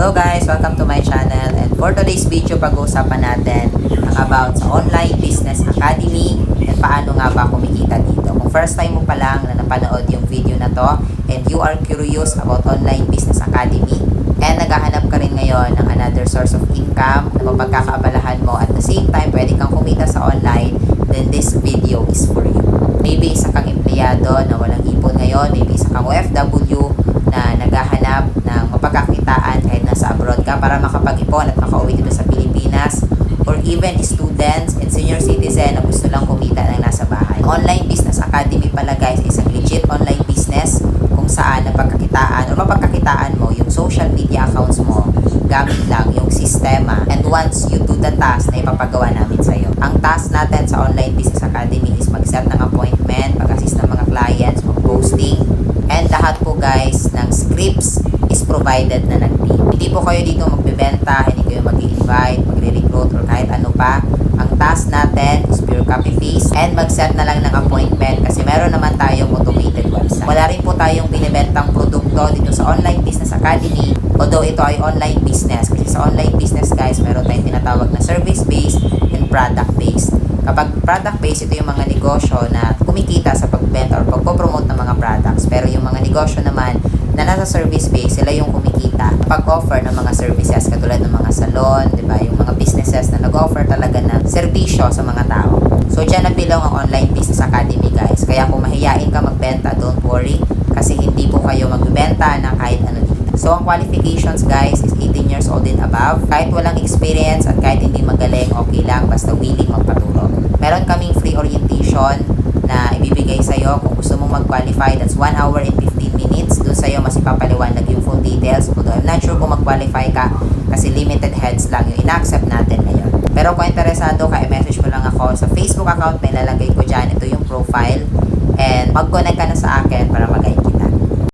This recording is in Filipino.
Hello guys! Welcome to my channel, and for today's video pag-uusapan natin ang about sa Online Business Academy and paano nga ba kumikita dito. Kung first time mo pa lang na napanood yung video na to and you are curious about Online Business Academy and naghahanap ka rin ngayon ng another source of income na mapagkakaabalahan mo at the same time pwede kang kumita sa online, then this video is for you. Maybe isa kang empleyado na walang ipon ngayon, maybe isa kang OFW na naghahanap ng mapagkakitaan kahit nasa abroad ka para makapag-ipon at makauwi dito sa Pilipinas, or even students and senior citizen na gusto lang kumita ng nasa bahay. Online Business Academy pala guys, isang legit online business kung saan napagkakitaan o mapagkakitaan mo yung social media accounts mo gamit lang yung sistema, and once you do the task na ipapagawa namin sa'yo. Ang task natin sa Online Business Academy is mag-set ng appointment, mag-assist ng mga clients, mag-posting, and lahat po guys ng scripts is provided na ng team. Hindi po kayo dito magbebenta, hindi kayo mag-i-invite, magre-recruit, or kahit ano pa. Ang task natin is pure copy-paste and mag-set na lang ng appointment kasi meron naman tayong automated website. Wala rin po tayong binibentang produkto dito sa Online Business Academy, although ito ay online business. Kasi sa online business guys, meron tayong tinatawag na service-based and product-based. Kapag product-based, ito yung mga negosyo na kumikita sa pagbenta or pagpopromote ng mga products. Pero yung mga negosyo naman na nasa service-based, sila yung kumikita pag-offer ng mga services katulad ng mga salon, di ba? Yung mga businesses na nag-offer talaga ng serbisyo sa mga tao. So, dyan nabilong ang Online Business Academy guys. Kaya kung mahiyain ka magbenta, don't worry kasi hindi po kayo magbebenta ng kahit ano dito. So, ang qualifications guys is 18 years old and above. Kahit walang experience at kahit hindi magaling, okay lang basta willing magpaturo. Meron kaming free orientation na ibibigay sa'yo kung gusto mong mag-qualify. That's 1 hour and 15 minutes. Doon sa'yo mas ipapaliwanag yung full details. Although I'm not sure kung mag-qualify ka kasi limited heads lang yung ina-accept natin ngayon. Pero kung interesado ka, i-message mo lang ako sa Facebook account na ilalagay ko dyan. Ito yung profile. And mag-connect ka na sa akin para mag-guide kita.